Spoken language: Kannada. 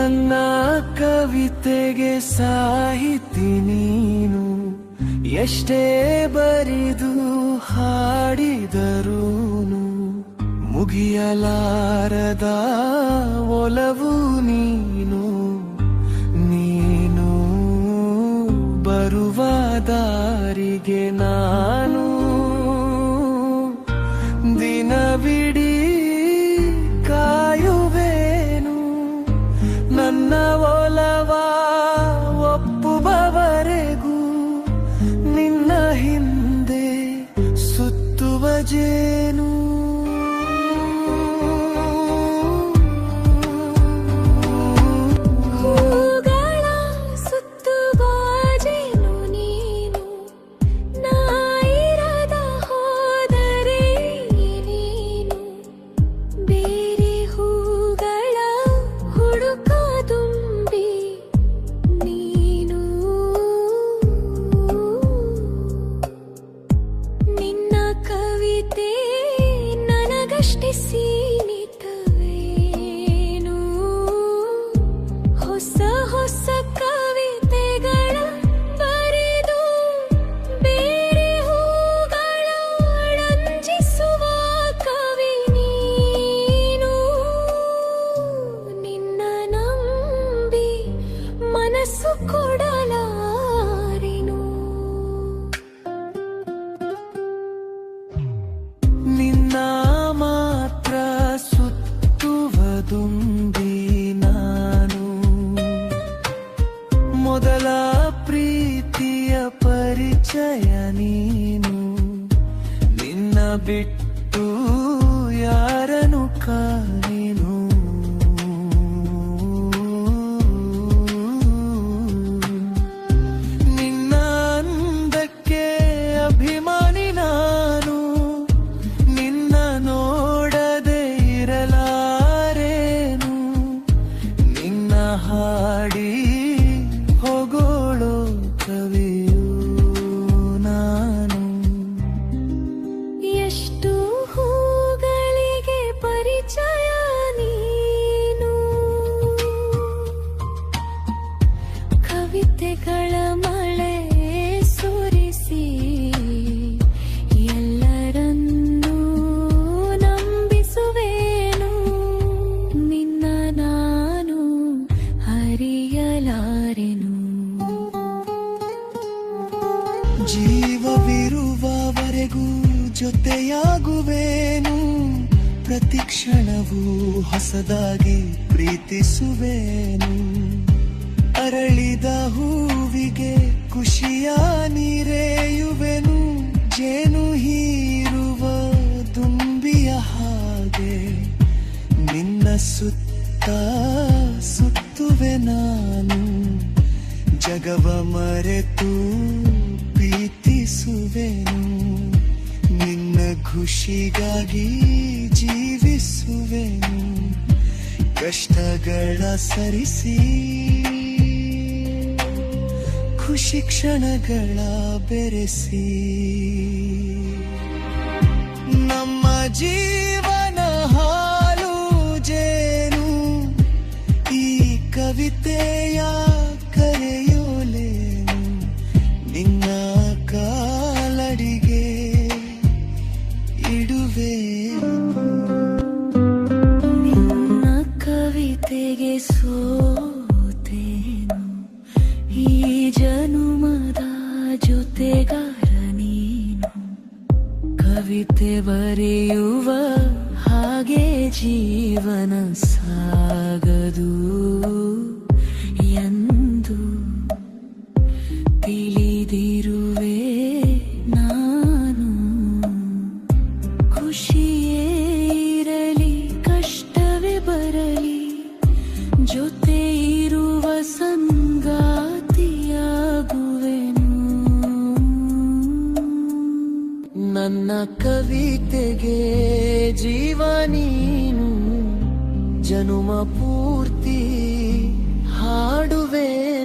ನನ್ನ ಕವಿತೆಗೆ ಸಾಹಿತಿ ನೀನು, ಎಷ್ಟೇ ಬರಿದು ಹಾಡಿದರೂನು ಮುಗಿಯಲಾರದ ಒಲವು ನೀನು. ನೀನು ಬರುವ ದಾರಿಗೆ ನಾನು ದಿನವಿಡೀ ಕಾಯುವೆನು. ನನ್ನ ಒಲವ ಒಪ್ಪುವವರೆಗೂ ನಿನ್ನ ಹಿಂದೆ ಸುತ್ತುವ ಜೇನು. ಸೀಮಿತವೇನು ಹೊಸ ಹೊಸ ಕವಿತೆಗಳ ಬರೆದು ಬೇರೆ ಹೂಗಳ ರಂಜಿಸುವ ಕವಿ ನೀನು. ನಿನ್ನ ನಂಬಿ ಮನಸ್ಸು ಕೊಡಲಾರೆನು. ನಿನ್ನ ಮಾತ್ರ ಸುತ್ತುವದುಂಬಿ ನಾನು, ಮೊದಲ ಪ್ರೀತಿಯ ಪರಿಚಯ ನೀನು. ನಿನ್ನ ಬಿಟ್ಟು ಯಾರನ್ನು ಕಾಣೆನು. ನಿನ್ನ ಅಂದಕ್ಕೆ ಅಭಿಮಾನಿ ನಾನು, ನಿನ್ನ ನೋಡದೆ ಇರಲಾರೇನು. ನಿನ್ನ ಹಾಡಿ ಹೊಗಳೋ ಕವಿಯು ನಾನು. ಎಷ್ಟು ಹೂಗಳಿಗೆ ಪರಿಚಯ ನೀನು, ಕವಿತೆಗಳ ಮಳೆ ಸುರಿಸಿ ಎಲ್ಲರನ್ನೂ ನಂಬಿಸುವೇನು. ನಿನ್ನ ನಾನು ಹರಿಯಲಾರೆನು. ಜೀವವಿರುವವರೆಗೂ ಜೊತೆಯಾಗುವೇನು. ಪ್ರತಿ ಕ್ಷಣವೂ ಹೊಸದಾಗಿ ಪ್ರೀತಿಸುವೇನು. ಅರಳಿದ ಹೂವಿಗೆ ಖುಷಿಯ ನೀರೆಯುವೆನು. ಜೇನು ಹೀರುವ ದುಂಬಿಯ ಹಾಗೆ ನಿನ್ನ ಸುತ್ತ ಸುತ್ತುವೆ ನಾನು. ಜಗವ ಮರೆತು ಪ್ರೀತಿಸುವೆನು. ನಿನ್ನ ಖುಷಿಗಾಗಿ ಜೀವಿಸುವೆನು. ಕಷ್ಟಗಳ ಸರಿಸಿ ಖುಷಿ ಕ್ಷಣಗಳ ಬೆರೆಸಿ ನಮ್ಮ ಜೀವನ ಹಾಲು ಜೇನು. ಈ ಕವಿತೆಯ ಕರೆಯೋಲೇನು. ನಿನ್ನ ಕಾಲಡಿಗೆ ಇಡುವೆ. ನಿನ್ನ ಕವಿತೆಗೆ ಸೋತೇನು. ಈ ಜನುಮದ ಜೊತೆಗಾರ ನೀನು. ಕವಿತೆ ಬರೆಯುವ ಹಾಗೆ ಜೀವನ ಸಾಗದು ಎಂದು ತಿಳಿದಿರುವೆ ನಾನು. ಖುಷಿಯೇ ಇರಲಿ ಕಷ್ಟವೇ ಬರಲಿ, ಜೊತೆ ಇರುವ ಸಂಗಾತಿಯಾಗುವೆನು. ನನ್ನ ಕವಿತೆಗೆ ಜೀವ ನೀನು. ಜನುಮ ಪೂರ್ತಿ ಹಾಡುವೆ